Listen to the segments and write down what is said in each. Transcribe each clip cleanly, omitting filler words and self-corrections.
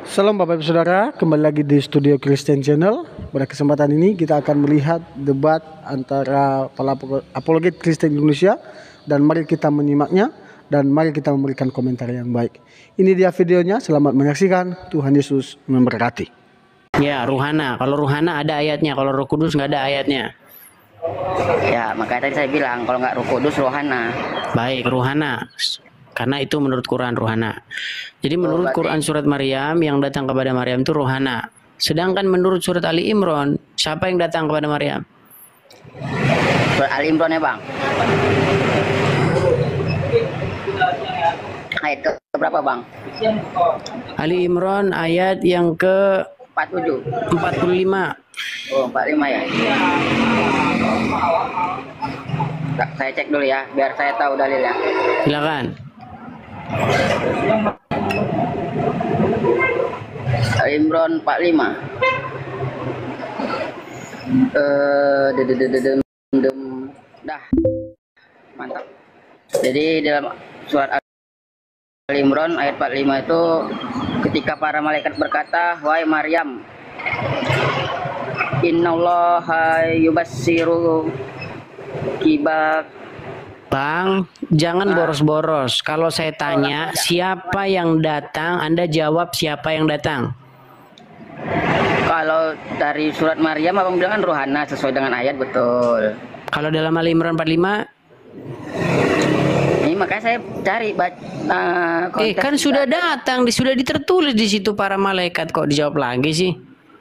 Salam Bapak Ibu Saudara, kembali lagi di Studio Christian Channel. Pada kesempatan ini kita akan melihat debat antara para apologet Kristen Indonesia, dan mari kita menyimaknya dan mari kita memberikan komentar yang baik. Ini dia videonya, selamat menyaksikan. Tuhan Yesus memberkati. Ya, Ruhana. Kalau Ruhana ada ayatnya, kalau Roh Kudus nggak ada ayatnya. Ya, makanya tadi saya bilang kalau nggak Roh Kudus, Rohana. Baik, Ruhana. Karena itu menurut Quran Ruhana. Jadi menurut Quran surat Maryam, yang datang kepada Maryam itu Ruhana. Sedangkan menurut surat Ali Imran, siapa yang datang kepada Maryam? Surat Ali Imran ya Bang. Ayat ke berapa Bang? Ali Imran ayat yang ke 47. 45. Oh 45 ya. Saya cek dulu ya, biar saya tahu dalilnya. Silakan. Ali Imran 45. Dah. Mantap. Jadi dalam surat Ali Imran ayat 45 itu ketika para malaikat berkata, "Wahai Maryam, innallaha yubassiru kibak." Bang, jangan boros-boros. Kalau saya tanya siapa yang datang, Anda jawab siapa yang datang. Kalau dari surat Maryam Abang bilang kan Rohana sesuai dengan ayat, betul. Kalau dalam Ali Imran 45, ini makanya saya cari kan sudah datang, sudah ditertulis di situ para malaikat, kok dijawab lagi sih?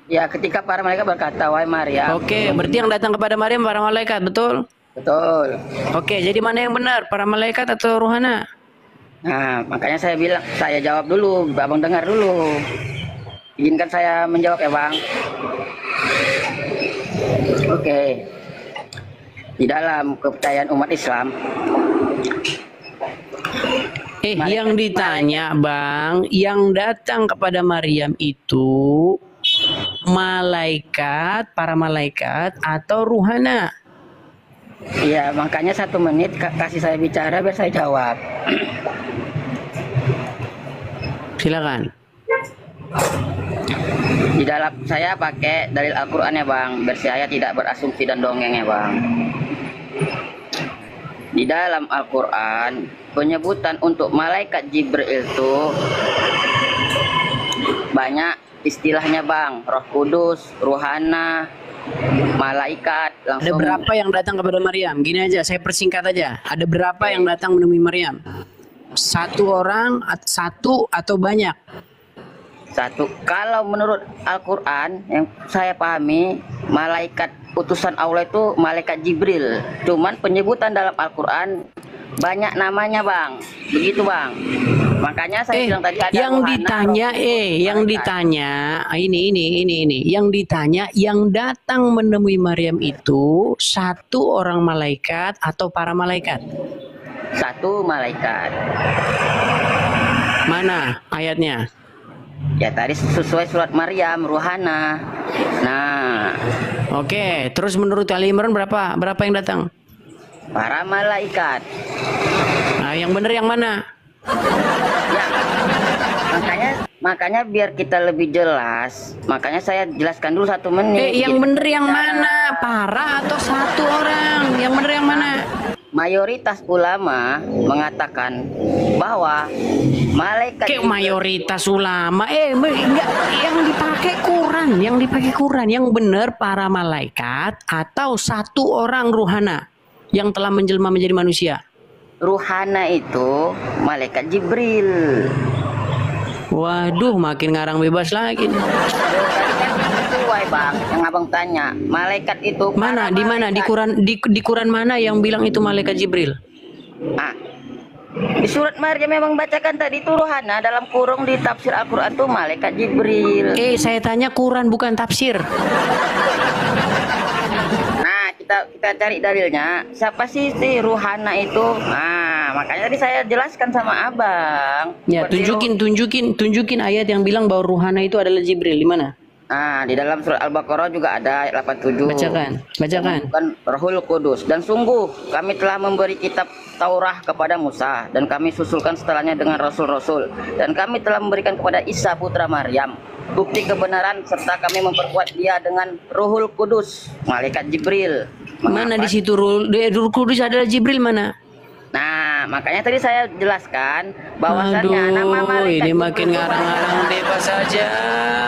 Ya, ketika para malaikat berkata, "Wahai Maryam." Oke, berarti yang datang kepada Maryam para malaikat, betul? Betul. Oke, jadi mana yang benar, para malaikat atau Rohana? Nah, makanya saya bilang, saya jawab dulu, Abang dengar dulu. Izinkan saya menjawab ya Bang. Oke. Di dalam kepercayaan umat Islam, yang ditanya Bang, yang datang kepada Maryam itu malaikat, para malaikat atau Ruhana? iya, makanya 1 menit kasih saya bicara biar saya jawab. Silakan. Di dalam saya pakai dalil Al-Qur'an ya Bang, biar saya tidak berasumsi dan dongeng ya Bang. Di dalam Al-Qur'an penyebutan untuk malaikat Jibril itu banyak istilahnya Bang, Roh Kudus, Ruhana, malaikat langsung. Ada berapa yang datang kepada Maryam? Gini aja, saya persingkat aja. Ada berapa yang datang menemui Maryam? 1 orang, 1 atau banyak? 1. Kalau menurut Al-Quran yang saya pahami, malaikat utusan Allah itu malaikat Jibril. Cuman penyebutan dalam Al-Quran banyak namanya Bang. Begitu Bang. Makanya saya bilang tadi ada yang Rohana, ditanya yang ditanya ini yang ditanya, yang datang menemui Maryam itu 1 orang malaikat atau para malaikat? 1 malaikat. Mana ayatnya? Ya tadi sesuai surat Maryam, Ruhana. Nah, oke, terus menurut Ali Imran berapa yang datang? para malaikat. Nah, yang benar yang mana? Ya, makanya biar kita lebih jelas, makanya saya jelaskan dulu 1 menit. Yang benar yang mana? Para atau 1 orang? Yang benar yang mana? Mayoritas ulama mengatakan bahwa malaikat Kayak mayoritas ulama enggak, yang dipakai Quran, yang benar para malaikat atau 1 orang Ruhana yang telah menjelma menjadi manusia? Ruhana itu malaikat Jibril. Waduh, makin ngarang bebas lagi nih. Sesuai Bang, yang Abang tanya, malaikat itu mana? Di mana? Di Quran mana yang bilang itu malaikat Jibril? Di surat Maryam memang bacakan tadi itu Ruhana, dalam kurung di tafsir Al-Quran tuh malaikat Jibril. Saya tanya Quran bukan tafsir. Nah, kita cari dalilnya. Siapa sih si Ruhana itu? Nah, makanya tadi saya jelaskan sama Abang. Ya, tunjukin ayat yang bilang bahwa Ruhana itu adalah Jibril. Di mana? Nah, di dalam surat Al-Baqarah juga ada ayat 87. Bacakan. Bukan Rohul Kudus. Dan sungguh kami telah memberi kitab Taurah kepada Musa, dan kami susulkan setelahnya dengan rasul-rasul, dan kami telah memberikan kepada Isa putra Maryam bukti kebenaran, serta kami memperkuat dia dengan Rohul Kudus, malaikat Jibril. Mana di situ Rohul Kudus adalah Jibril mana? Nah, makanya tadi saya jelaskan bahwasannya nama Aduh, malaikat ini makin Jibril, ngarang-ngarang bebas saja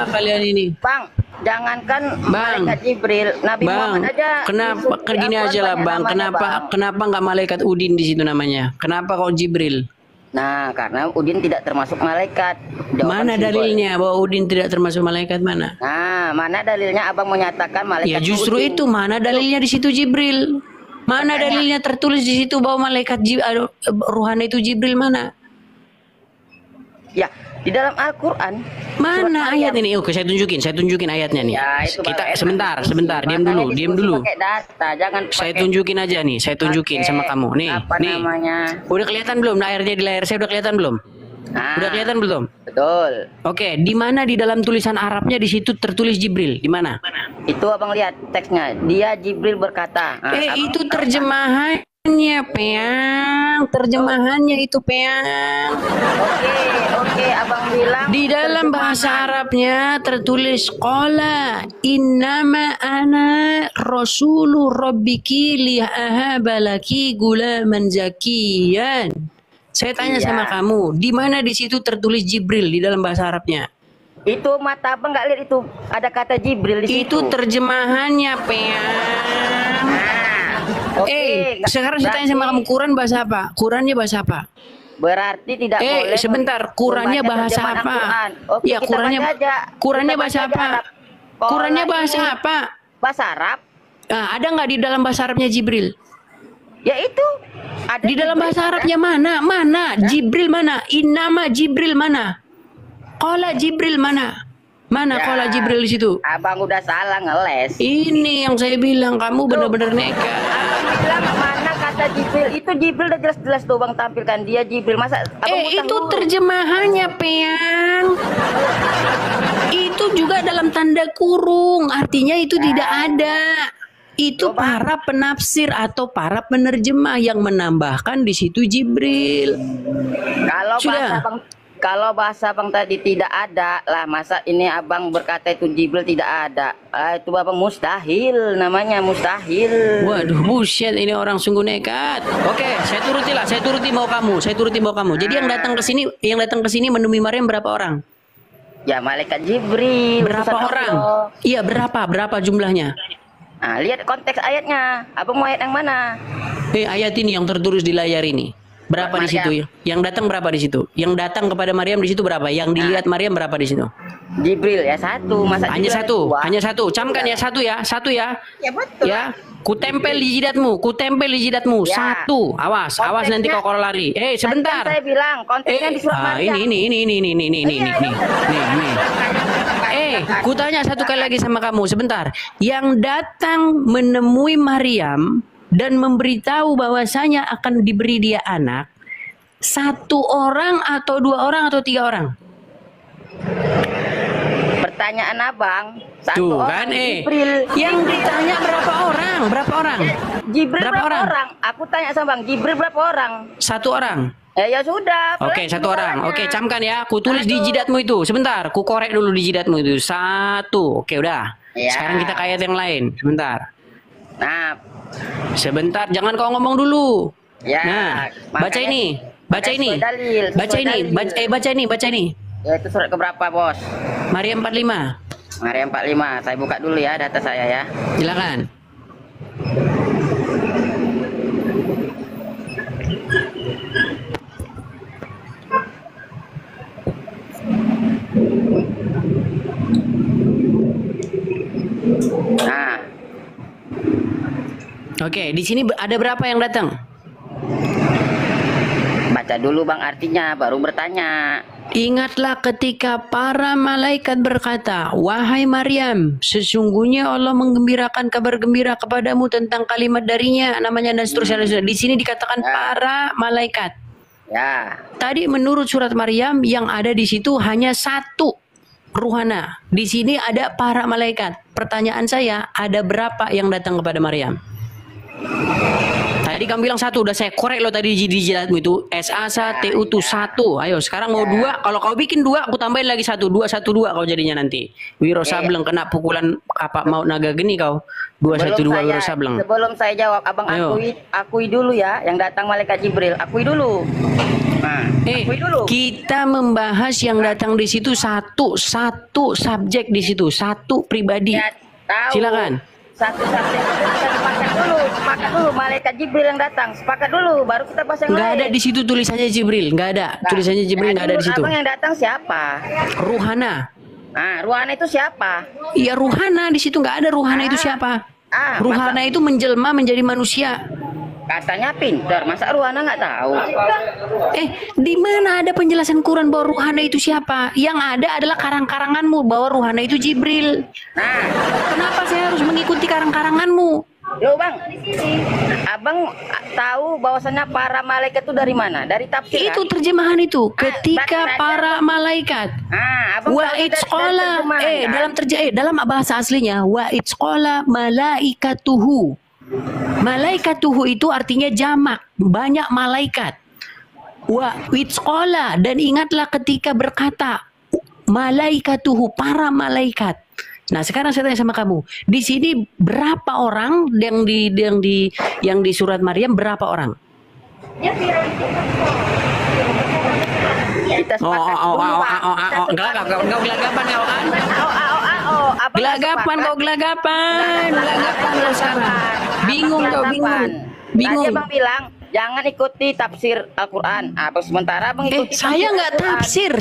kalian ini. Bang, jangankan Bang, malaikat Jibril, Nabi Muhammad aja. kenapa gini aja lah Bang, kenapa nggak malaikat Udin di situ namanya? Kenapa kok Jibril? Nah, karena Udin tidak termasuk malaikat. Mana dalilnya bahwa Udin tidak termasuk malaikat mana? Nah, mana dalilnya Abang menyatakan malaikat? Ya justru Udin. itu, mana dalilnya di situ Jibril? Mana dalilnya tertulis di situ bahwa malaikat ruhani itu Jibril mana? Ya, di dalam Al-Qur'an. Mana ayat ini? Oke, saya tunjukin ayatnya nih. Ya, itu Kita Bang, sebentar, diam dulu. Pakai data, jangan Saya pakai tunjukin aja nih, saya tunjukin pakai sama kamu. Nih, apa nih. namanya? Udah kelihatan belum? Airnya di layar saya udah kelihatan belum? Nah, Udah kelihatan belum? betul. Oke, di mana di dalam tulisan Arabnya di situ tertulis Jibril? Di mana? Itu Abang lihat teksnya. Dia Jibril berkata. Nah, Itu terjemahannya, Peang. Terjemahannya itu, Peang. Oke, Abang bilang Di dalam bahasa Arabnya tertulis qala innama ana rasulu rabbiki liahabalaki gulaman zakiyan. Saya tanya Iya. sama kamu, di mana di situ tertulis Jibril di dalam bahasa Arabnya? itu mata Abang nggak lihat itu ada kata Jibril di situ. Itu terjemahannya, Peang. Nah, oke. Sekarang saya tanya sama kamu, Quran bahasa apa? Qurannya bahasa apa? Berarti tidak boleh. Sebentar, Qurannya membaca bahasa terjemahan apa? Al-Quran. Oke, Ya, kita Qurannya baca aja. Qurannya Kita bahasa baca aja apa? Arab. Qurannya Kalau bahasa ini apa? Bahasa Arab. Nah, ada nggak di dalam bahasa Arabnya Jibril? Ya itu. Ada Di dalam Jibril, bahasa ada. Arabnya mana? Mana? Jibril mana? Innama Jibril mana? Qala Jibril mana? Mana Ya. qala Jibril di situ? Abang udah salah ngeles. Ini yang saya bilang, kamu benar-benar nekat. Abang bilang mana kata Jibril? Itu Jibril udah jelas-jelas tuh Bang tampilkan dia Jibril. Masa Abang utang Itu dulu? terjemahannya, Peang. Itu juga dalam tanda kurung, artinya itu tidak ada. Itu Coba. para penafsir atau para penerjemah yang menambahkan di situ Jibril. Kalau Sudah. bahasa Bang, kalau bahasa Bang tadi tidak ada lah, masa ini Abang berkata itu Jibril tidak ada. Itu Abang mustahil, namanya mustahil. Waduh, buset, ini orang sungguh nekat. Oke, saya turuti mau kamu. Jadi yang datang ke sini menemui Maryam berapa orang? Ya malaikat Jibril. Berapa utusan orang? Allah. Iya, berapa jumlahnya? Nah, lihat konteks ayatnya. Abang mau ayat yang mana? Ayat ini yang tertulis di layar ini. Berapa di situ? Yang datang berapa di situ? Yang datang kepada Maryam di situ berapa? Yang dilihat Maryam berapa di situ? Jibril ya satu. Masa Hanya Jibril ada dua? hanya satu. Camkan ya, satu ya. Ya betul. Ya, kutempel di jidatmu. Ya. Satu. Awas nanti Konteksnya- kau kalau lari. Sebentar. Tadi kan saya bilang konteksnya di surat Maryam. Ini. Kutanya satu kali lagi sama kamu, sebentar. Yang datang menemui Maryam dan memberitahu bahwasanya akan diberi dia anak, satu orang atau dua orang atau tiga orang? Pertanyaan Abang, satu Tuh orang kan, Jibril. yang ditanya berapa orang? Jibril Berapa berapa orang? orang? Aku tanya sama Bang, Jibril berapa orang? Satu orang. Ya sudah. Oke, satu orang. Orangnya. Oke, camkan ya. Ku tulis di jidatmu itu. Sebentar, ku korek dulu di jidatmu itu. Satu. Oke, udah. Ya. Sekarang kita ke ayat yang lain. Sebentar. Nah, Sebentar, jangan kau ngomong dulu. ya. Nah, baca makanya- ini. Baca makanya ini. sesuai dalil, Baca sesuai ini. dalil. Baca ini. Ya itu surat keberapa, Bos? Maryam 45. Maryam 45. Saya buka dulu ya data saya ya. Silakan. Nah, Oke, di sini ada berapa yang datang? baca dulu Bang artinya baru bertanya. Ingatlah ketika para malaikat berkata, "Wahai Maryam, sesungguhnya Allah menggembirakan kabar gembira kepadamu tentang kalimat darinya," namanya dan seterusnya. Di sini dikatakan para malaikat. Ya. Tadi menurut surat Maryam yang ada di situ hanya satu. ruhana. Di sini ada para malaikat. Pertanyaan saya, ada berapa yang datang kepada Maryam? Tadi kamu bilang satu, udah saya korek lo tadi di jidatmu itu. SASATU itu satu. Ayo sekarang mau dua. Kalau kau bikin dua, aku tambahin lagi satu. Dua kau jadinya nanti. Wiro Sableng kena pukulan kapak maut naga geni kau. 212 Wiro Sableng. Sebelum saya jawab, abang akui dulu ya, yang datang malaikat Jibril. Akui dulu. Nah, akui dulu. Kita membahas yang datang di situ satu subjek di situ, satu pribadi. Ya, tahu. Silakan. Satu subjek kita sepakat dulu malaikat Jibril yang datang, sepakat dulu baru kita bahas yang Nggak lain. ada di situ tulisannya Jibril, nggak ada. Tulisannya Jibril nggak ada di situ. Abang yang datang siapa? Ruhana. Nah, ruhana itu siapa? Iya ruhana di situ nggak ada ruhana itu siapa? Ruhana itu menjelma menjadi manusia. Katanya pintar, masa ruhana nggak tahu? Di mana ada penjelasan Quran bahwa ruhana itu siapa? Yang ada adalah karang-karanganmu bahwa ruhana itu Jibril. Nah, kenapa saya harus mengikuti karang-karanganmu? Loh bang, abang tahu bahwasannya para malaikat itu dari mana? Dari tafsir itu kan? terjemahan itu. Ketika para malaikat. Abang Wa tahu itsqala kan? dalam bahasa aslinya wa itsqala malaikatuhu. Malaikatuhu itu artinya jamak, banyak malaikat. Wa itsqala, dan ingatlah ketika berkata malaikatuhu, para malaikat. Nah, sekarang saya tanya sama kamu, di sini berapa orang yang di surat Maryam, berapa orang? Kita sepakat Kau gelagapan kau kan? Gelagapan lo sekarang. Bingung. Tadi abang bilang jangan ikuti tafsir Al-Quran. Sementara abang ikuti saya nggak tafsir.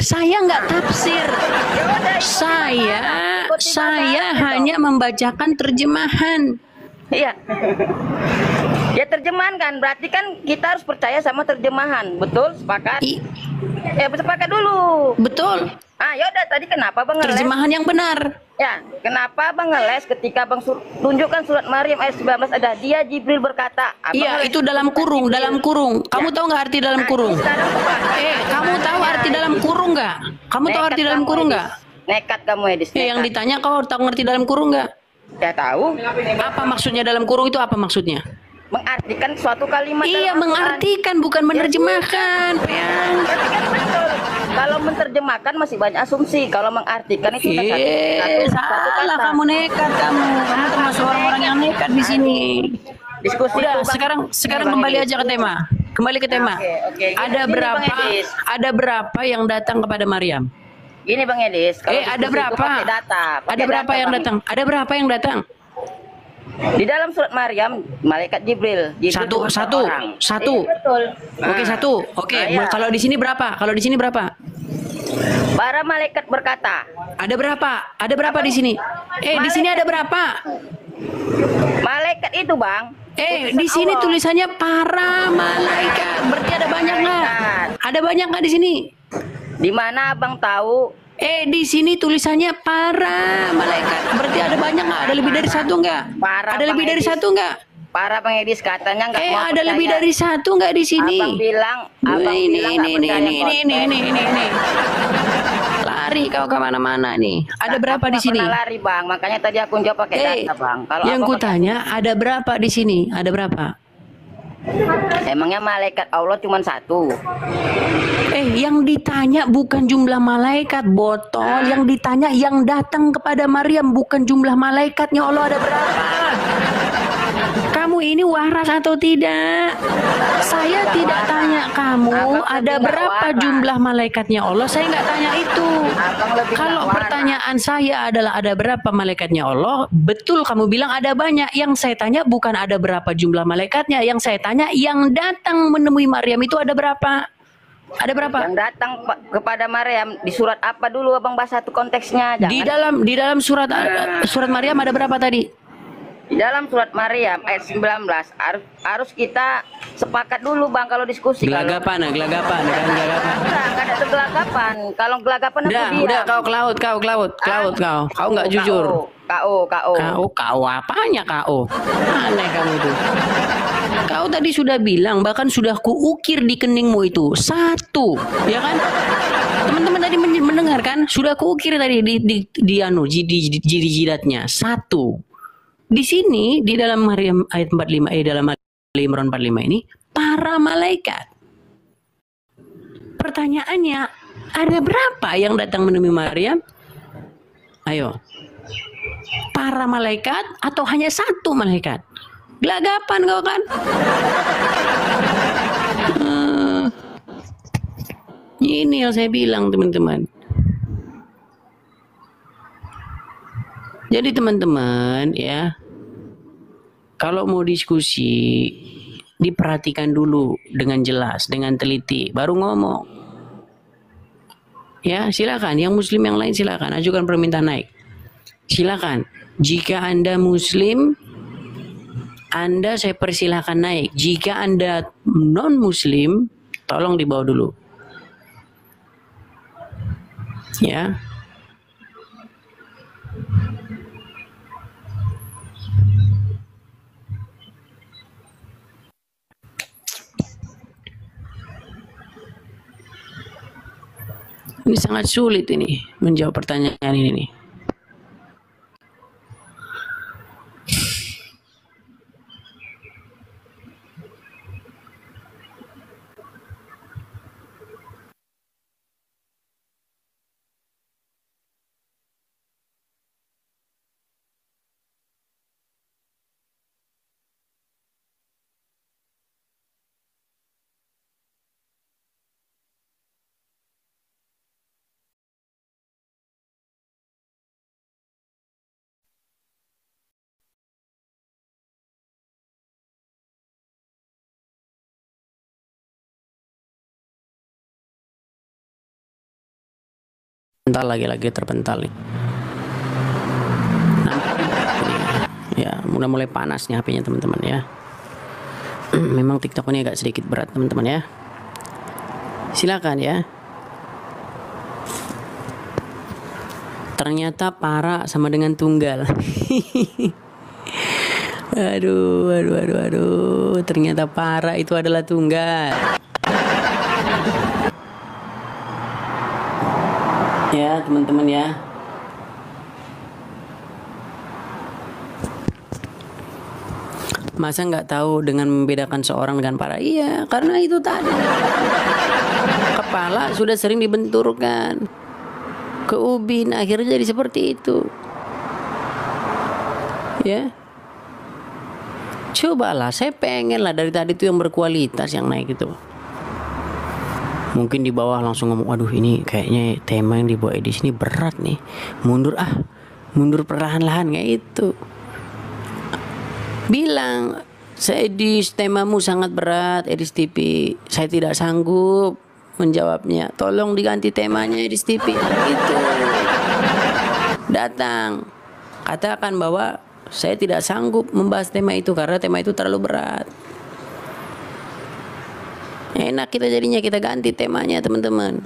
Saya hanya membacakan terjemahan. Iya. Ya terjemahan kan, berarti kan kita harus percaya sama terjemahan, betul? Sepakat? Ya sepakat dulu. Betul. Yaudah, tadi kenapa bang ngeles? Terjemahan yang benar. Ya, kenapa bang ngeles ketika bang tunjukkan surat Maryam ayat 19 ada dia Jibril berkata. Iya, itu dalam kurung. Kamu tahu nggak arti dalam kurung? Kamu tahu arti dalam kurung nggak? Kamu tahu arti dalam kurung nggak? Nekat kamu Edis. Yang ditanya kau tahu ngerti dalam kurung nggak? Ya tahu. Apa maksudnya dalam kurung itu apa maksudnya? Mengartikan suatu kalimat. Iya, mengartikan bukan menerjemahkan. Kalau menerjemahkan masih banyak asumsi. Kalau mengartikan itu salah kamu nekat kamu. Kamu termasuk orang-orang yang nekat di sini. Diskusi. Udah, sekarang kembali aja ke tema. Kembali ke tema. Oke. Ada berapa yang datang kepada Maryam? Gini Bang Edis, ada berapa? Ada berapa yang datang? Ada berapa yang datang? Di dalam surat Maryam, malaikat Jibril. Satu. Betul. Oke, satu. Oke, kalau di sini berapa? Para malaikat berkata. Ada berapa? Ada berapa di sini? Di sini ada berapa? Malaikat itu bang. Di sini tulisannya para malaikat. Berarti ada banyak nggak? Ada banyak nggak di sini? Di mana abang tahu? Di sini tulisannya para malaikat. Berarti ada banyak nggak? Ada lebih dari satu nggak? Ada lebih dari satu nggak? Para pengedis katanya nggak mau ada percaya. lebih dari satu nggak di sini? Abang bilang ini. Lari kau kemana-mana nih. Ada berapa di sini? Lari bang, makanya tadi aku jawab pakai data bang. Kalau yang kutanya ada berapa di sini? Ada berapa? Emangnya malaikat Allah cuma satu? Yang ditanya bukan jumlah malaikat, botol. Yang ditanya yang datang kepada Maryam bukan jumlah malaikatnya Allah ada berapa? Kamu ini waras atau tidak? Saya tidak tanya kamu ada berapa jumlah malaikatnya Allah. Saya nggak tanya itu. Kalau pertanyaan saya adalah ada berapa malaikatnya Allah, betul kamu bilang ada banyak. Yang saya tanya bukan ada berapa jumlah malaikatnya. Yang saya tanya yang datang menemui Maryam itu ada berapa? Ada berapa? Yang datang kepada Maryam di surat apa dulu abang bahas satu konteksnya? Di dalam surat Maryam ada berapa tadi? Di dalam surat Maryam ayat 19 harus kita sepakat dulu bang kalau diskusi. Gelagapan. Enggak ada gelagapan. Kalau gelagapan udah kau kelaut kau nggak jujur. Kau apanya kau? Aneh kamu itu. Kau tadi sudah bilang bahkan sudah kuukir di keningmu itu satu, ya kan? Teman-teman tadi mendengarkan, sudah kuukir tadi di jidatnya. Satu. Di sini di dalam Maryam ayat 45 dalam Ali Imran 45 ini para malaikat. Pertanyaannya, ada berapa yang datang menemui Maryam? Ayo. Para malaikat atau hanya satu malaikat? Gelagapan kau kan? Ini yang saya bilang teman-teman. Jadi teman-teman ya, kalau mau diskusi diperhatikan dulu dengan jelas, dengan teliti, baru ngomong. Ya, silakan. Yang muslim yang lain silakan ajukan permintaan naik. Silakan. Jika Anda muslim, Anda saya persilahkan naik. Jika Anda non muslim, tolong dibawa dulu. Ya. Ini sangat sulit ini menjawab pertanyaan ini nih. Terpental lagi terpental nih. Ya, mulai panas nih HP-nya teman-teman ya. Memang TikTok ini agak sedikit berat teman-teman ya. Silakan ya. Ternyata para sama dengan tunggal. Aduh. Ternyata para itu adalah tunggal. Ya teman-teman ya. Masa nggak tahu dengan membedakan seorang dengan para? Iya, karena itu tadi kepala sudah sering dibenturkan ke ubin, akhirnya jadi seperti itu. Ya, cobalah, saya pengen lah dari tadi itu yang berkualitas yang naik itu. Mungkin di bawah langsung ngomong, waduh ini kayaknya tema yang dibawa Edis ini berat nih. Mundur perlahan-lahan kayak itu. Bilang, Edis temamu sangat berat Edis TV. Saya tidak sanggup menjawabnya. Tolong diganti temanya Edis TV. Gitu. Datang. Katakan bahwa saya tidak sanggup membahas tema itu karena tema itu terlalu berat. Enak kita jadinya, kita ganti temanya teman-teman.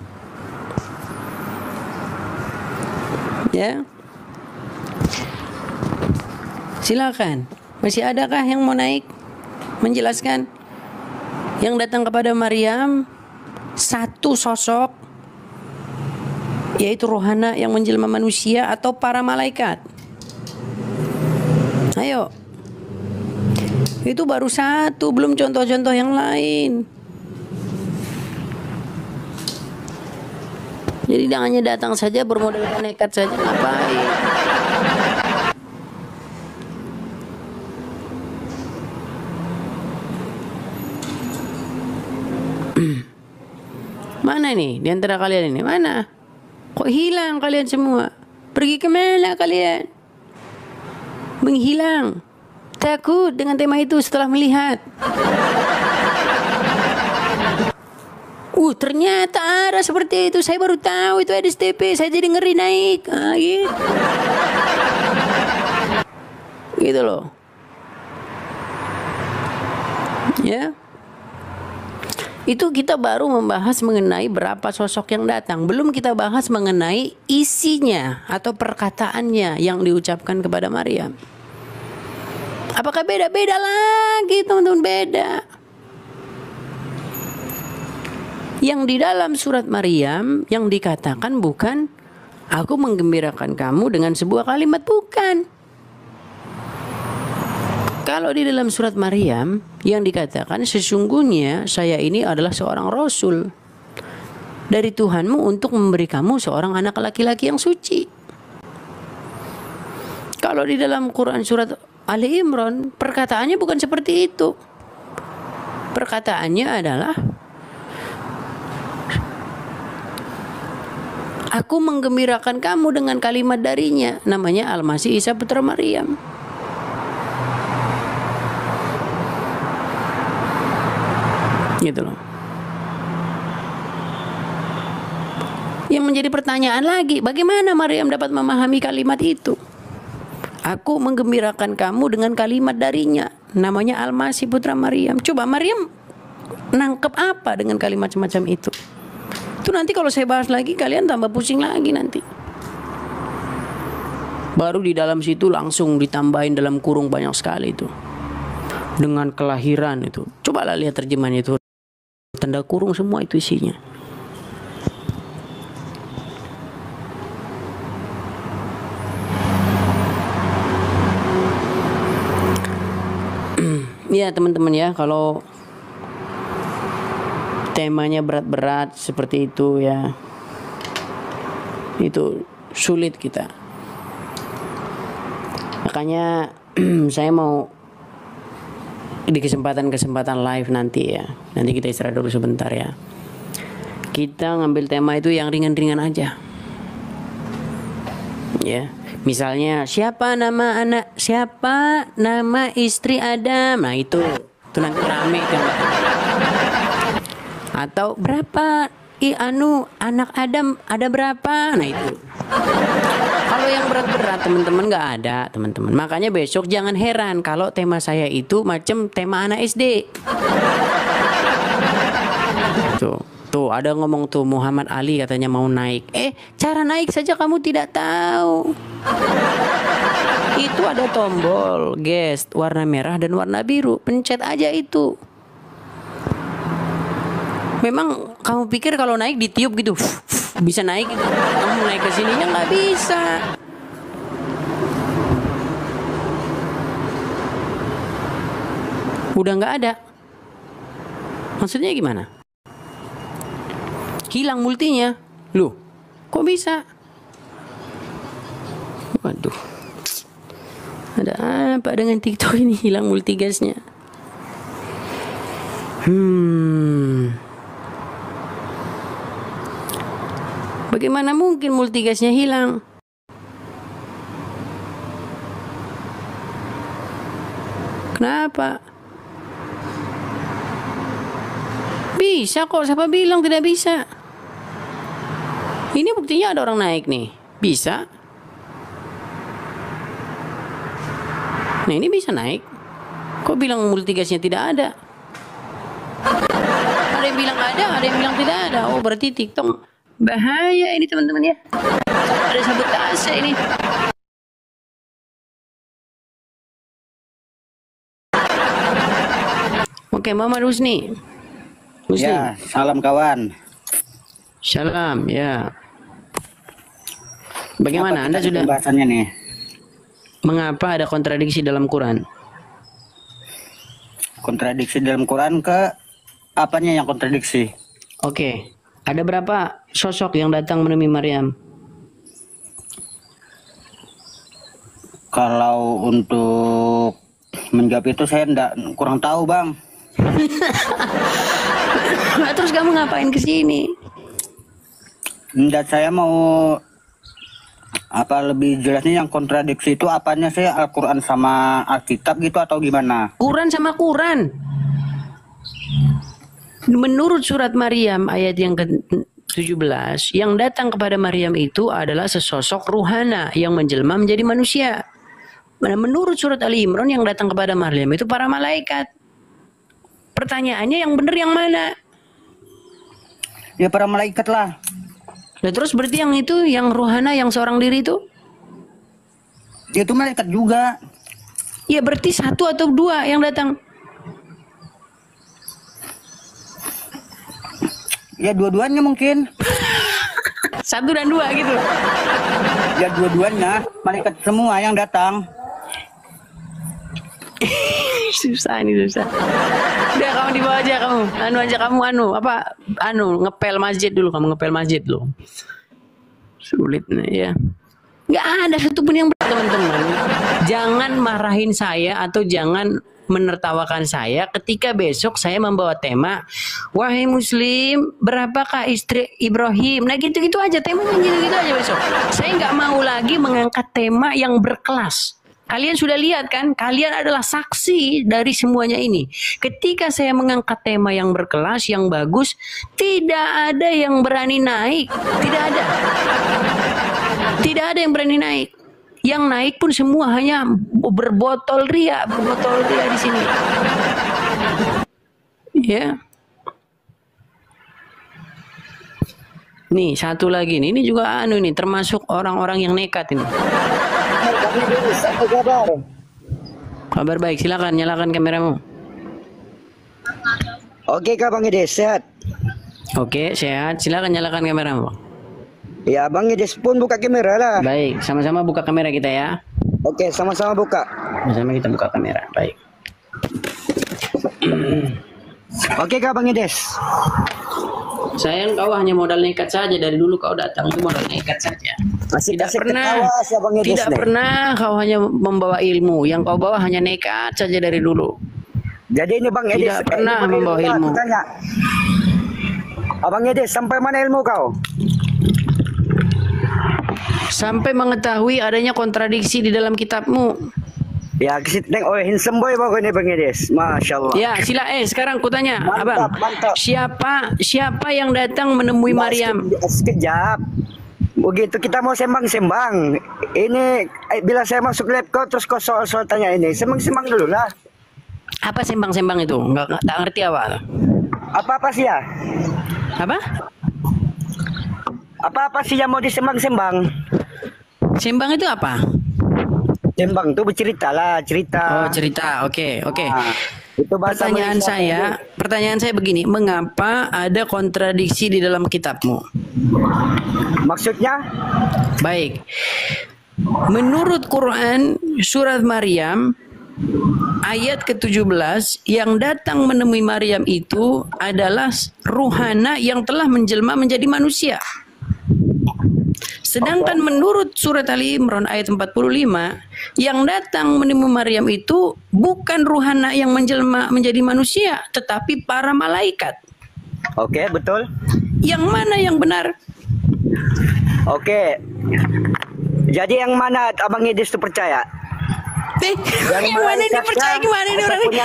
Ya. Silakan. Masih adakah yang mau naik menjelaskan? Yang datang kepada Maryam satu sosok, yaitu rohana yang menjelma manusia atau para malaikat? Ayo. Itu baru satu, belum contoh-contoh yang lain. Jadi hanya datang saja bermodalkan nekat saja, ngapain? Mana nih di antara kalian ini? Mana? Kok hilang kalian semua? Pergi kemana kalian? Menghilang. Takut dengan tema itu setelah melihat. Ternyata ada seperti itu. Saya baru tahu itu Edis TV. Saya jadi ngeri naik. Gitu. Gitu loh. Ya. Itu kita baru membahas mengenai berapa sosok yang datang. Belum kita bahas mengenai isinya atau perkataannya yang diucapkan kepada Maryam. Apakah beda? Beda lagi teman-teman, beda. Yang di dalam surat Maryam yang dikatakan bukan aku menggembirakan kamu dengan sebuah kalimat, bukan. Kalau di dalam surat Maryam yang dikatakan sesungguhnya saya ini adalah seorang rasul dari Tuhanmu untuk memberi kamu seorang anak laki-laki yang suci. Kalau di dalam Quran surat Ali Imran perkataannya bukan seperti itu. Perkataannya adalah aku menggembirakan kamu dengan kalimat darinya, namanya Al-Masih Isa putra Maryam. Gitu loh. Yang menjadi pertanyaan lagi, bagaimana Maryam dapat memahami kalimat itu? Aku menggembirakan kamu dengan kalimat darinya, namanya Al-Masih putra Maryam. Coba Maryam nangkep apa dengan kalimat semacam itu? Itu nanti kalau saya bahas lagi kalian tambah pusing lagi nanti. Baru di dalam situ langsung ditambahin dalam kurung banyak sekali itu. Dengan kelahiran itu. Cobalah lihat terjemahan itu. Tanda kurung semua itu isinya. Ya teman-teman ya, kalau temanya berat-berat seperti itu ya, itu sulit kita. Makanya saya mau di kesempatan live nanti ya. Nanti kita istirahat dulu sebentar ya. Kita ngambil tema itu yang ringan-ringan aja. Ya. Misalnya siapa nama anak, siapa nama istri Adam. Nah itu nanti rame kan. Atau berapa anak Adam ada berapa? Nah itu. Kalau yang berat-berat teman-teman nggak ada teman-teman. Makanya besok jangan heran kalau tema saya itu macam tema anak SD. Tuh ada ngomong tuh Muhammad Ali katanya mau naik. Cara naik saja kamu tidak tahu. Itu ada tombol guest warna merah dan warna biru. Pencet aja itu. Memang kamu pikir kalau naik ditiup gitu bisa naik gitu. Kamu naik ke sininya nggak bisa. Udah nggak ada. Maksudnya gimana? Hilang multinya. Loh, kok bisa? Waduh. Ada apa dengan TikTok ini hilang multigasnya? Bagaimana mungkin multigasnya hilang? Kenapa? Bisa kok, siapa bilang tidak bisa? Ini buktinya ada orang naik nih. Bisa. Nah ini bisa naik. Kok bilang multigasnya tidak ada? Ada yang bilang ada yang bilang tidak ada. Oh berarti TikTok bahaya ini teman-teman ya. Ada sabotase ini. Oke, Muhammad Husni. Ya, salam kawan. Salam, ya. Bagaimana Anda sudah pembahasannya nih? Mengapa ada kontradiksi dalam Quran? Kontradiksi dalam Quran ke apanya yang kontradiksi? Oke. Ada berapa sosok yang datang menemui Maryam? Kalau untuk menjawab itu saya kurang tahu, Bang. Nah, terus kamu ngapain ke sini? Saya mau lebih jelasnya yang kontradiksi itu apanya sih, Al-Quran sama Alkitab gitu atau gimana? Quran sama Quran. Menurut surat Maryam ayat yang ke-17, yang datang kepada Maryam itu adalah sesosok ruhana yang menjelma menjadi manusia. Menurut surat Ali Imran yang datang kepada Maryam itu para malaikat. Pertanyaannya yang benar yang mana? Ya para malaikat lah. Nah, terus berarti yang itu, yang ruhana, yang seorang diri itu? Itu malaikat juga. Ya berarti satu atau dua yang datang. Ya dua-duanya mungkin. 1 dan 2 gitu. Ya dua-duanya. Malaikat semua yang datang. Susah nih, susah. Udah kamu di bawah aja kamu. Ngepel masjid dulu, kamu ngepel masjid dulu. Sulit nih ya. Nggak ada satupun yang teman-teman. Jangan marahin saya atau jangan menertawakan saya ketika besok saya membawa tema, wahai muslim, berapakah istri Ibrahim? Nah gitu-gitu aja, temanya gitu-gitu aja besok. Saya nggak mau lagi mengangkat tema yang berkelas. Kalian sudah lihat kan, kalian adalah saksi dari semuanya ini. Ketika saya mengangkat tema yang berkelas, yang bagus, tidak ada yang berani naik. Tidak ada. Tidak ada yang berani naik. Yang naik pun semua hanya berbotol ria di sini. Ya. Nih, satu lagi nih. Ini juga nih, termasuk orang-orang yang nekat ini. Kabar baik, silakan nyalakan kameramu. Oke Kak Bang Edes, sehat? Oke, sehat. Silakan nyalakan kameramu. Ya Bang Edes pun buka kamera lah. Baik, sama-sama buka kamera kita ya. Oke, sama-sama buka. Sama-sama kita buka kamera. Baik. Oke Kak Bang Edes. Sayang kau hanya modal nekat saja, dari dulu kau datang itu modal nekat saja. Tidak pernah, tidak pernah kau hanya membawa ilmu. Yang kau bawa hanya nekat saja dari dulu. Jadi ini Bang Edes tidak pernah membawa ilmu. Abang Edes, sampai mana ilmu kau? Sampai mengetahui adanya kontradiksi di dalam kitabmu. Ya, kesiteng handsome boy pokoknya Bang Edes. Masya Allah. Ya, sila sekarang kutanya, mantap, Abang. Mantap. Siapa yang datang menemui Maryam? Sekejap. Begitu kita mau sembang-sembang. Ini bila saya masuk lab kau terus kau soal tanya ini. Sembang-sembang dulu lah. Apa sembang-sembang itu? Enggak ngerti apa. Apa sih ya? Apa? Apa sih yang mau disembang-sembang? Sembang itu apa? Sembang itu bercerita lah, cerita. Oh, cerita. Oke. Nah, itu Pertanyaan saya begini, mengapa ada kontradiksi di dalam kitabmu? Maksudnya? Baik. Menurut Quran surat Maryam ayat ke-17, yang datang menemui Maryam itu adalah ruhana yang telah menjelma menjadi manusia. Sedangkan menurut surat Ali Imran ayat 45, yang datang menemui Maryam itu bukan ruhana yang menjelma menjadi manusia, tetapi para malaikat. Oke, betul. Yang mana yang benar? Oke. Jadi yang mana Abang Edis itu percaya? Yang mana dipercaya, gimana ini orang ini?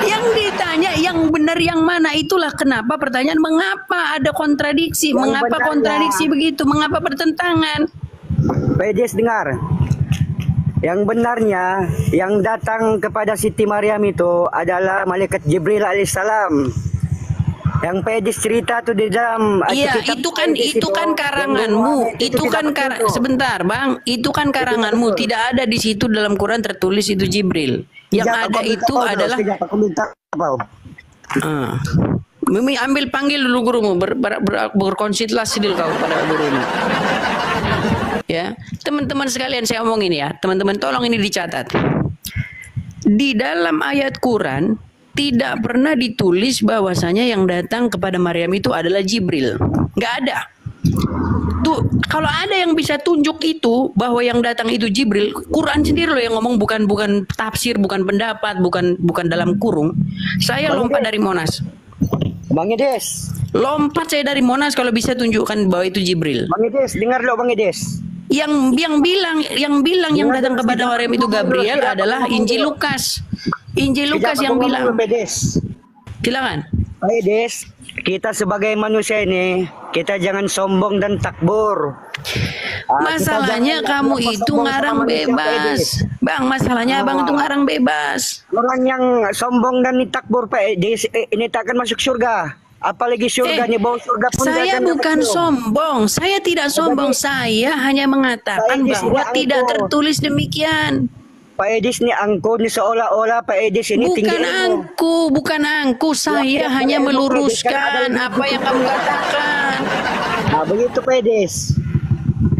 Yang ditanya yang benar yang mana, itulah kenapa pertanyaan mengapa ada kontradiksi, mengapa kontradiksi begitu, mengapa bertentangan. Edis dengar. Yang benarnya yang datang kepada Siti Maryam itu adalah malaikat Jibril alaihissalam. Yang Pedis cerita tuh di dalam itu kan karanganmu. Sebentar, Bang. Itu kan karanganmu. Tidak ada di situ dalam Quran tertulis itu Jibril. Yang ada itu adalah Mimi ambil panggil dulu gurumu, berkonsultasi dulu kau pada gurumu. Ya, teman-teman sekalian saya omongin ya. Teman-teman tolong ini dicatat. Di dalam ayat Quran tidak pernah ditulis bahwasanya yang datang kepada Maryam itu adalah Jibril. Nggak ada. Tuh, kalau ada yang bisa tunjuk itu bahwa yang datang itu Jibril, Quran sendiri loh yang ngomong, bukan tafsir, bukan pendapat, bukan dalam kurung. Saya lompat dari Monas. Bang Edes. Lompat saya dari Monas kalau bisa tunjukkan bahwa itu Jibril. Bang Edes, dengar loh Bang Edes. Yang bilang yang datang kepada Maryam itu Gabriel adalah Injil Lukas. Injil Lukas yang bilang. Silakan. Pak Edes, kita sebagai manusia ini, kita jangan sombong dan takbur. Masalahnya kamu itu ngarang bebas. Bang, masalahnya abang itu ngarang bebas. Orang yang sombong dan takbur Pak Edes, ini tak akan masuk surga. Apalagi surganya bau surga pun. Saya bukan sombong. Saya tidak sombong. Saya hanya mengatakan bahwa tidak tertulis demikian. Pak Edis nih angku nih seolah-olah Pak Edis ini tinggi ilmu. Bukan angku. Saya hanya meluruskan apa yang kamu katakan. Nah, begitu Pak Edis.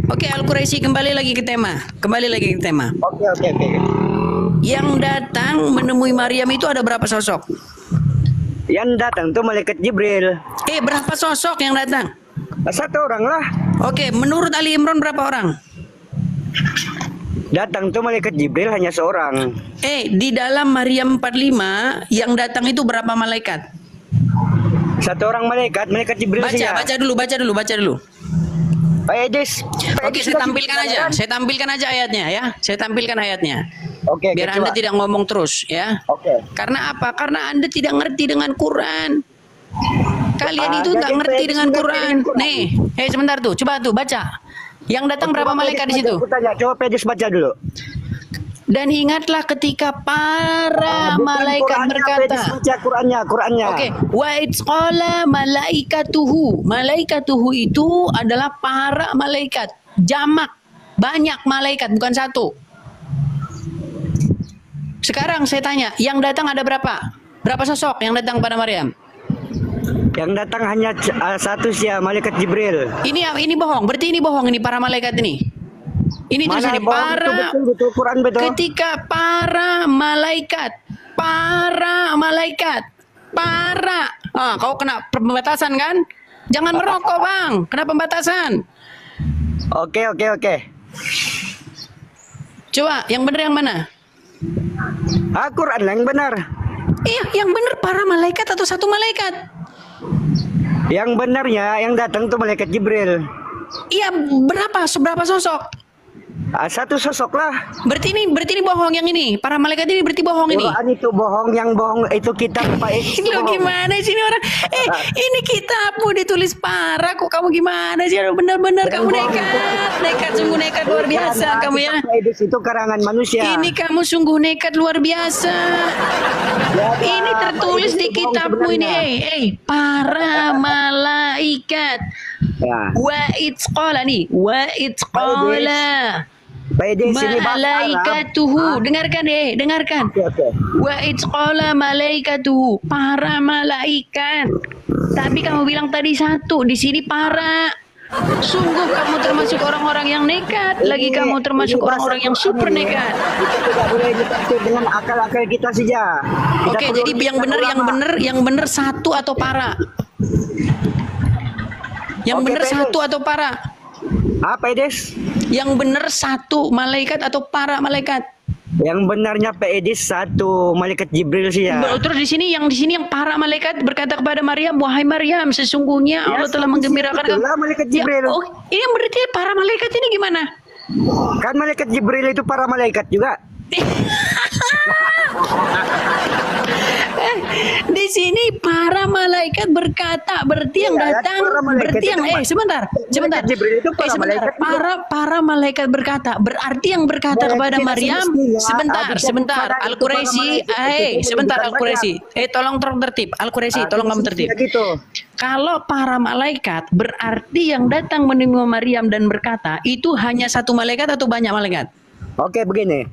Oke, Al-Quraisy kembali lagi ke tema. Oke. Yang datang menemui Maryam itu ada berapa sosok? Yang datang tuh malaikat Jibril. Berapa sosok yang datang? Satu orang lah. Oke, menurut Ali Imran berapa orang? Datang tuh malaikat Jibril hanya seorang. Di dalam Maryam 45 yang datang itu berapa malaikat? Satu orang malaikat Jibril saja. Baca dulu. Pak Edis. Oke, saya tampilkan aja ayatnya ya. Oke, Biar Anda tidak ngomong terus ya. Oke. Karena apa? Karena Anda tidak ngerti dengan Quran. Kalian itu nggak ngerti dengan Quran. Nih, sebentar tuh, coba tuh baca. Yang datang berapa malaikat di situ? Aku tanya, coba Pedis baca dulu. Dan ingatlah ketika para malaikat berkata. Pedis baca Qurannya. Oke, wa itsqala malaikatuhu. Malaikatuhu itu adalah para malaikat, jamak, banyak malaikat bukan satu. Sekarang saya tanya, yang datang ada berapa? Berapa sosok yang datang pada Maryam? Yang datang hanya satu sih, malaikat Jibril. Ini bohong. Berarti ini bohong ini para malaikat ini. Ini tulisannya para betul, Quran betul. Ketika para malaikat. Kau kena pembatasan kan? Jangan merokok, Bang. Kena pembatasan. Oke. Coba, yang benar yang mana? Quran lah yang benar. Iya, yang benar para malaikat atau satu malaikat? Yang benarnya yang datang tuh malaikat Jibril. Iya, seberapa sosok? Satu sosok lah. Berarti ini bohong yang ini. Para malaikat ini berarti bohong ini. Quran itu bohong, yang bohong itu kitab Pak Edis. Lo gimana sih ini orang? Ini kitabmu ditulis para, kok kamu gimana sih? Benar-benar kamu nekat, sungguh nekat luar biasa kamu ya. Pak Edis itu karangan manusia. Ini kamu sungguh nekat luar biasa. Ini tertulis di kitabmu ini. Para malaikat. Ya. Wa itsqala nih. Wa itsqala. Malaikatuhu. Dengarkan. Oke. Wa itsqala malaikatuhu. Para malaikat. Tapi kamu bilang tadi satu. Di sini para. Sungguh kamu termasuk orang-orang yang nekat. Lagi kamu termasuk orang-orang yang super nekat. Kita tidak boleh ditafsir dengan akal-akal kita saja. Oke, jadi yang benar satu atau para? Yang benar satu atau para? Apa Edis? Yang benar satu malaikat atau para malaikat? Yang benarnya Pak Edis satu malaikat Jibril sih ya. Terus di sini yang para malaikat berkata kepada Maryam, wahai Maryam, sesungguhnya Allah telah menggembirakan kamu. Malaikat Jibril. Ini berarti para malaikat ini gimana? Kan malaikat Jibril itu para malaikat juga. Di sini para malaikat berkata, berarti yang datang, berarti yang sebentar. Para malaikat berkata, berarti yang berkata kepada Maryam, sebentar, Al-Quraisy, Al-Quraisy, tolong tertib, Al-Quraisy, tolong kamu tertib. Kalau para malaikat berarti yang datang menemui Maryam dan berkata, itu hanya satu malaikat atau banyak malaikat? Oke, begini.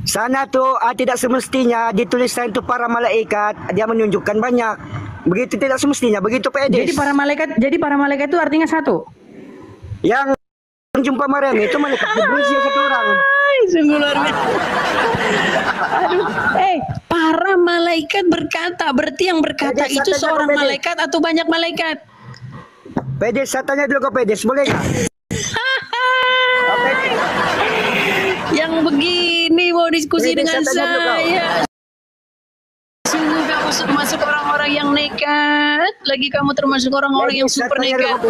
Sana tuh tidak semestinya dituliskan itu para malaikat, dia menunjukkan banyak. Begitu tidak semestinya, begitu Pak Edis. Jadi para malaikat itu artinya satu. Yang jumpa Maryam itu malaikat Jibril satu orang. Sungguh luar biasa. Aduh, para malaikat berkata, berarti yang berkata itu seorang malaikat atau banyak malaikat? Pak Edis, saya tanya dulu ke Pak Edis, boleh nggak? Yang begini mau diskusi dengan saya. Sungguh kamu termasuk orang-orang yang nekat. Lagi kamu termasuk orang-orang yang super nekat.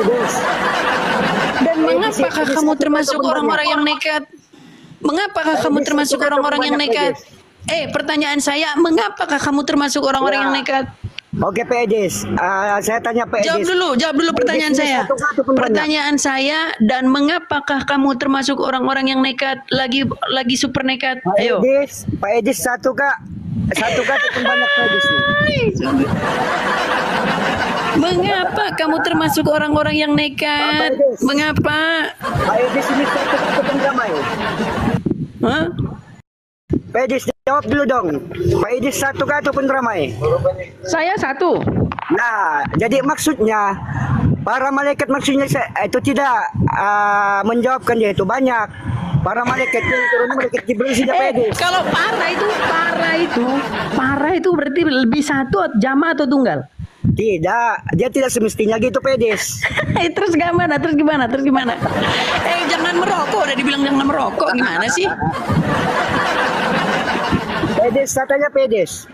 Dan mengapakah kamu termasuk orang-orang yang nekat? Mengapakah kamu termasuk orang-orang yang nekat? Pertanyaan saya, mengapakah kamu termasuk orang-orang yang nekat? Oke Pak Edis, saya tanya Pak Edis. Jawab dulu pertanyaan saya. Pertanyaan saya, dan mengapakah kamu termasuk orang-orang yang nekat, lagi super nekat? Ayo. Pak Edis satu kak ataupun banyak Pak Edis nih. Mengapa kamu termasuk orang-orang yang nekat? Mengapa? Pak Edis ini satu ataupun ramai? Hah? Pak Edis jawab dulu dong. Pak Edis satu kah ataupun ramai? Saya satu. Nah, jadi maksudnya para malaikat maksudnya itu tidak menjawabkan dia itu banyak. Para malaikat yang turun malaikat Jibril saja Pak Edis. Kalau parah itu berarti lebih satu jamaah atau tunggal? Tidak, dia tidak semestinya gitu Pak Edis. Terus gimana? Jangan merokok, udah dibilang jangan merokok, gimana sih? Pak Edis katanya Pak Edis.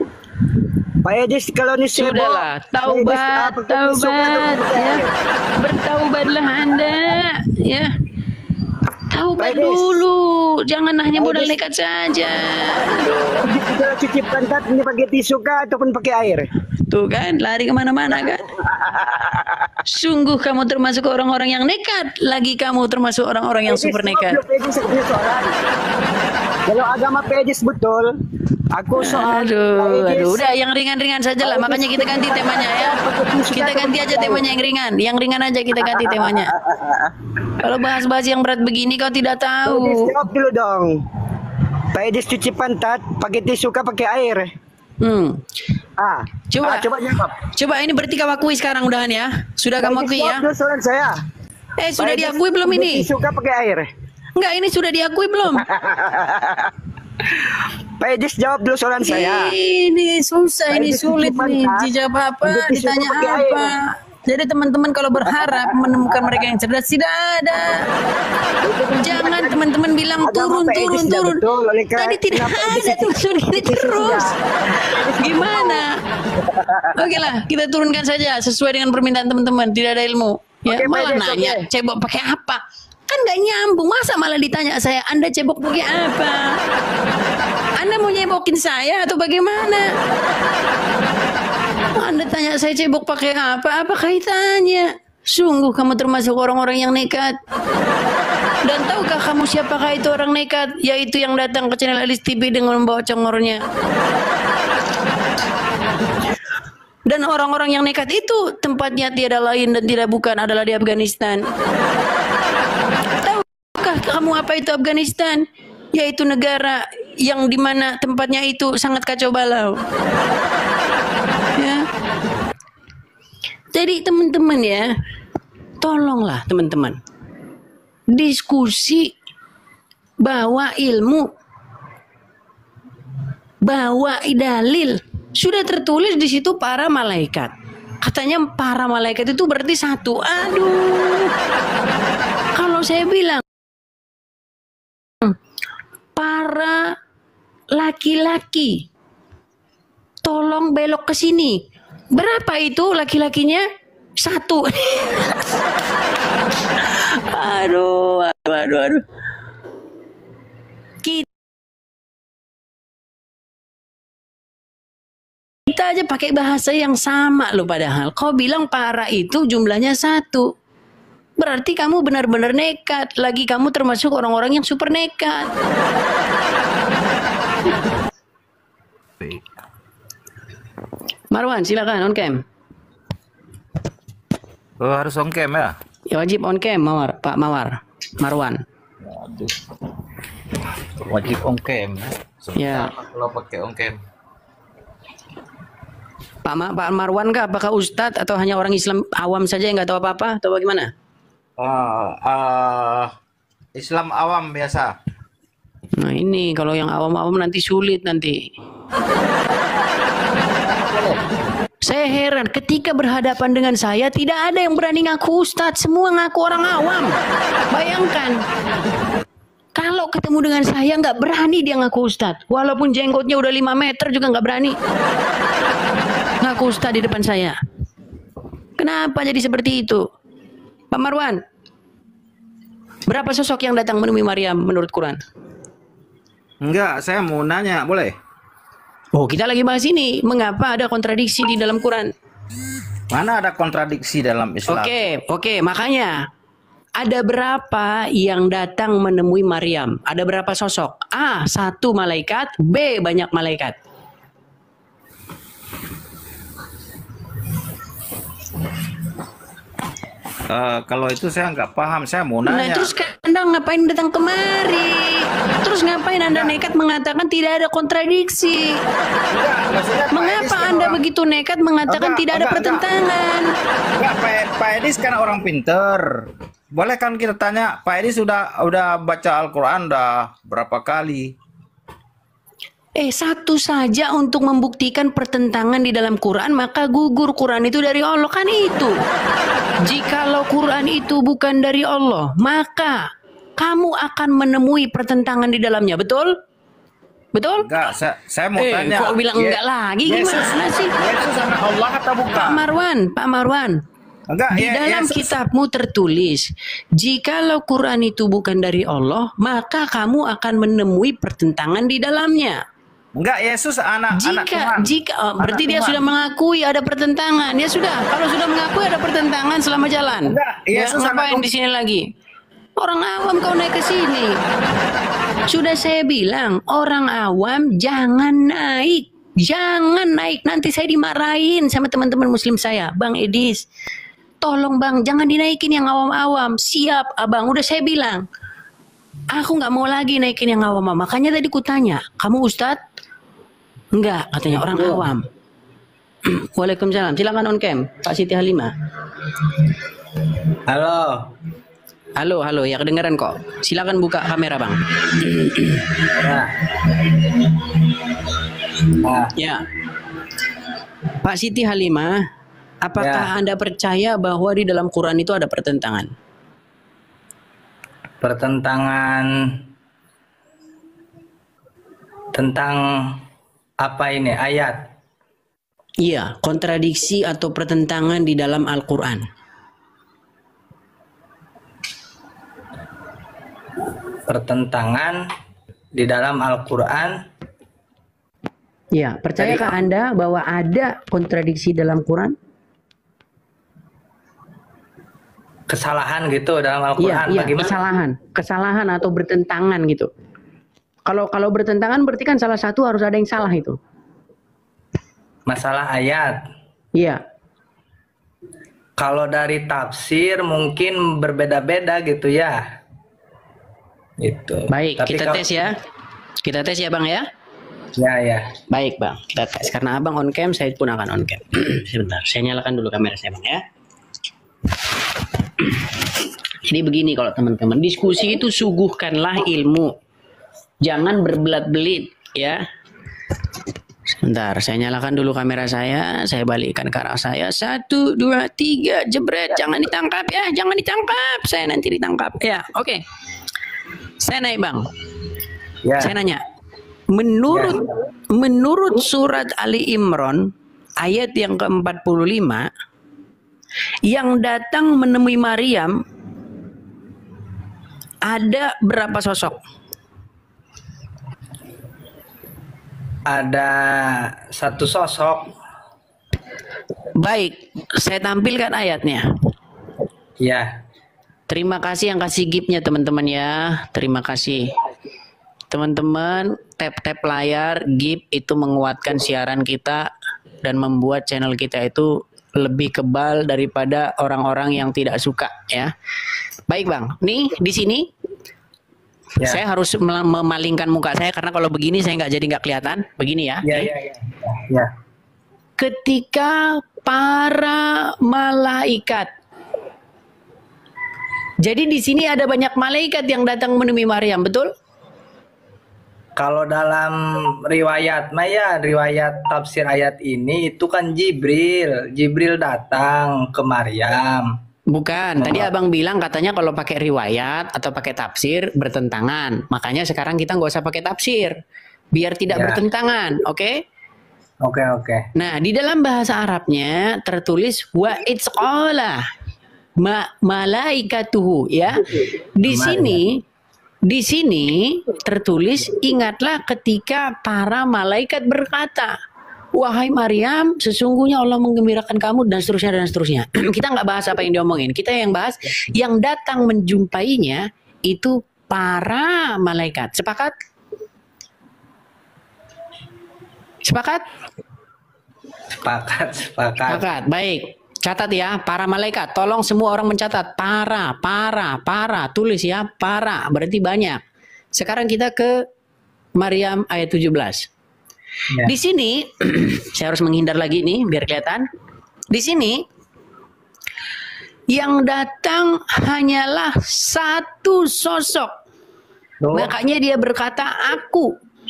Pak Edis kalau ini Sudahlah, taubat ya. Bertaubatlah Anda ya. Taubat dulu, jangan hanya modal nekat saja. Kalau cuci pantat ini pakai tisu kah ataupun pakai air? Tuh kan, lari kemana-mana kan. Sungguh kamu termasuk orang-orang yang nekat. Lagi kamu termasuk orang-orang yang super nekat. Kalau agama Pedis betul, aku soal Aduh, udah yang ringan-ringan saja lah. Makanya kita ganti temanya ya. Kita ganti aja temanya yang ringan aja kita ganti temanya. Kalau bahas-bahas yang berat begini kau tidak tahu. Pedis jawab dulu dong. Pedis cuci pantat pakai tisu kah pakai air? Coba jawab. Coba ini berarti kau akui sekarang udahan ya. Sudah kamu akui ya? Soalan saya. Sudah diakui belum ini? Tisu kah pakai air? Enggak, ini sudah diakui belum? Pak Edis jawab dulu soalan saya. Ini susah, ini sulit nih. Dijawab apa, ditanya apa. Jadi teman-teman kalau berharap menemukan mereka yang cerdas, tidak ada. Jangan teman-teman bilang turun. Tadi tidak ada tuh, sudah terus. Gimana? Oke lah, kita turunkan saja sesuai dengan permintaan teman-teman. Tidak ada ilmu. Ya, malah nanya cebok pakai apa? Kan nggak nyambung. Masa malah ditanya saya, Anda cebok pakai apa? Anda mau nyebokin saya atau bagaimana? Anda tanya saya cebok pakai apa? Apa kaitannya? Sungguh kamu termasuk orang-orang yang nekat. Dan tahukah kamu siapakah itu orang nekat? Yaitu yang datang ke channel Alis TV dengan membawa congornya. Dan orang-orang yang nekat itu tempatnya tiada lain dan tidak bukan adalah di Afghanistan. Tahukah kamu apa itu Afghanistan? Yaitu negara yang dimana tempatnya itu sangat kacau balau. Ya. Jadi teman-teman ya, tolonglah teman-teman diskusi, bawa ilmu, bawa dalil. Sudah tertulis di situ para malaikat. Katanya para malaikat itu berarti satu. Aduh, kalau saya bilang para laki-laki, tolong belok ke sini. Berapa itu laki-lakinya? Satu. Aduh. Kita aja pakai bahasa yang sama loh padahal. Kau bilang para itu jumlahnya satu. Berarti kamu benar-benar nekat. Lagi kamu termasuk orang-orang yang super nekat. Marwan, silakan on cam. Oh, harus on cam ya? Ya wajib on cam, Pak Marwan. Aduh. Wajib on cam ya. Kalau pakai on cam. Pak Marwan kah? Apakah Ustadz atau hanya orang Islam awam saja yang nggak tahu apa-apa atau bagaimana? Islam awam biasa. Nah ini kalau yang awam-awam nanti sulit nanti. Saya heran ketika berhadapan dengan saya tidak ada yang berani ngaku Ustadz, semua ngaku orang awam. Bayangkan kalau ketemu dengan saya nggak berani dia ngaku Ustadz, walaupun jenggotnya udah 5 meter juga nggak berani ngaku Ustadz di depan saya. Kenapa jadi seperti itu? Pak Marwan, berapa sosok yang datang menemui Maryam menurut Quran? Enggak, saya mau nanya, boleh? Oh, kita lagi bahas ini. Mengapa ada kontradiksi di dalam Quran? Mana ada kontradiksi dalam Islam? Oke, makanya ada berapa yang datang menemui Maryam? Ada berapa sosok? A, 1 malaikat, B, banyak malaikat. Kalau itu saya nggak paham, saya mau nanya. Nah, terus kan Anda ngapain datang kemari? Terus ngapain Anda nekat mengatakan tidak ada kontradiksi? Mengapa Anda begitu nekat mengatakan tidak ada pertentangan? Enggak, Pak Edis kan orang pinter. Boleh kan kita tanya, Pak Edis udah baca Al-Quran udah berapa kali? Satu saja untuk membuktikan pertentangan di dalam Quran, maka gugur Quran itu dari Allah, kan itu. Jikalau Quran itu bukan dari Allah, maka kamu akan menemui pertentangan di dalamnya, betul? Betul? Enggak, saya mau tanya. Kok bilang enggak lagi? Gimana sih? Yesus anak Allah atau bukan? Pak Marwan. Enggak, Di dalam kitabmu tertulis, jikalau Quran itu bukan dari Allah, maka kamu akan menemui pertentangan di dalamnya. Enggak, Yesus anak Tuhan. Berarti dia sudah mengakui ada pertentangan. Ya sudah, kalau sudah mengakui ada pertentangan selama jalan. Enggak, Yesus ngapain di sini lagi? Orang awam kau naik ke sini. Sudah saya bilang, orang awam jangan naik. Jangan naik, nanti saya dimarahin sama teman-teman muslim saya. Bang Edis, tolong bang, jangan dinaikin yang awam-awam. Siap abang, udah saya bilang. Aku nggak mau lagi naikin yang awam-awam. Makanya tadi kutanya, kamu ustadz? Enggak, katanya orang awam. Waalaikumsalam. Silakan on cam, Pak Siti Halimah. Halo. Halo, ya kedengaran kok. Silakan buka kamera, Bang. Ya. Pak Siti Halimah, apakah Anda percaya bahwa di dalam Quran itu ada pertentangan? Pertentangan tentang apa ini? Ayat? Iya, kontradiksi atau pertentangan di dalam Al-Quran. Pertentangan di dalam Al-Quran. Ya, percayakah Anda bahwa ada kontradiksi dalam Quran? Kesalahan gitu dalam Al-Quran? Iya, kesalahan atau bertentangan gitu. Kalau bertentangan berarti kan salah satu harus ada yang salah itu. Masalah ayat. Iya. Kalau dari tafsir mungkin berbeda-beda gitu ya. Gitu. Baik, kita tes ya. Kita tes ya Bang ya. Ya. Baik Bang, kita tes. Karena Abang on cam, saya pun akan on cam. Sebentar, saya nyalakan dulu kamera saya Bang ya. Jadi begini kalau teman-teman, diskusi itu suguhkanlah ilmu. Jangan berbelat-belit ya. Sebentar, saya nyalakan dulu kamera saya balikkan ke arah saya. 1, 2, 3, jebret. Jangan ditangkap ya, jangan ditangkap. Saya nanti ditangkap. Ya, oke. Saya naik Bang. Ya. Saya nanya. Menurut surat Ali Imran ayat yang ke-45, yang datang menemui Maryam ada berapa sosok? Ada satu sosok. Baik, saya tampilkan ayatnya. Ya. Terima kasih yang kasih gift-nya teman-teman ya. Terima kasih. Teman-teman, tap-tap layar, gift itu menguatkan siaran kita dan membuat channel kita itu lebih kebal daripada orang-orang yang tidak suka ya. Baik Bang, nih di sini ya. Saya harus memalingkan muka saya karena kalau begini saya nggak kelihatan. Begini ya. Ya. Ketika para malaikat. Jadi di sini ada banyak malaikat yang datang menemui Maryam, betul? Kalau dalam riwayat riwayat tafsir ayat ini itu kan Jibril datang ke Maryam. Bukan, tadi abang bilang katanya kalau pakai riwayat atau pakai tafsir bertentangan. Makanya sekarang kita nggak usah pakai tafsir, biar tidak bertentangan, oke? Oke. Nah, di dalam bahasa Arabnya tertulis wa itsqala malaikatuhu ya. Di sini tertulis ingatlah ketika para malaikat berkata, wahai Maryam, sesungguhnya Allah menggembirakan kamu dan seterusnya. Kita nggak bahas apa yang diomongin. Kita yang bahas yang datang menjumpainya itu para malaikat. Sepakat? Sepakat. Baik. Catat ya, para malaikat. Tolong semua orang mencatat. Para. Tulis ya, para. Berarti banyak. Sekarang kita ke Maryam ayat 17. Ya. Di sini, saya harus menghindar lagi nih, biar kelihatan. Di sini, yang datang hanyalah satu sosok. Makanya dia berkata,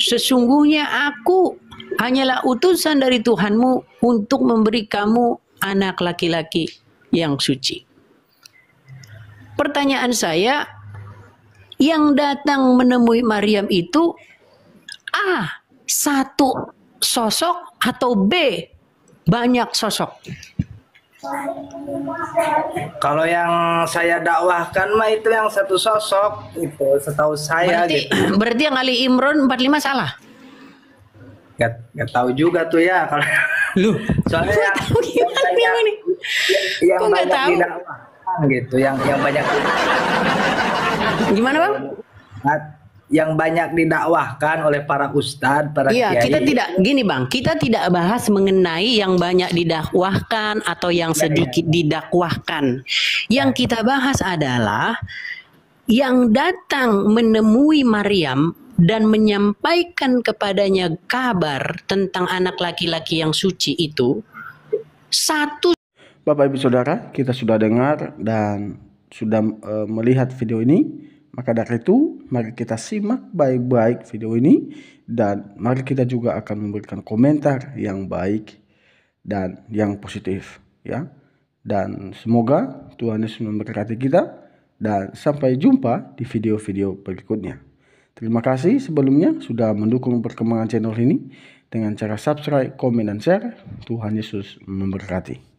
sesungguhnya aku hanyalah utusan dari Tuhanmu untuk memberi kamu anak laki-laki yang suci. Pertanyaan saya, yang datang menemui Maryam itu A, satu sosok atau B, banyak sosok? Kalau yang saya dakwahkan mah itu yang satu sosok itu, setahu saya gitu. Berarti yang Ali Imran 45 salah? Gak tahu juga tuh ya kalau Lu, soalnya yang Kok nggak banyak tahu? didakwahkan gitu, yang banyak Gimana Bang? yang banyak didakwahkan oleh para ustadz, para Iya, kiai. kita tidak gini Bang, kita tidak bahas mengenai yang banyak didakwahkan atau yang sedikit didakwahkan. Yang kita bahas adalah yang datang menemui Maryam dan menyampaikan kepadanya kabar tentang anak laki-laki yang suci itu satu. Bapak Ibu Saudara, kita sudah dengar dan sudah melihat video ini. Maka dari itu, mari kita simak baik-baik video ini dan mari kita juga akan memberikan komentar yang baik dan yang positif, ya. Dan semoga Tuhan Yesus memberkati kita dan sampai jumpa di video-video berikutnya. Terima kasih sebelumnya sudah mendukung perkembangan channel ini dengan cara subscribe, komen, dan share. Tuhan Yesus memberkati.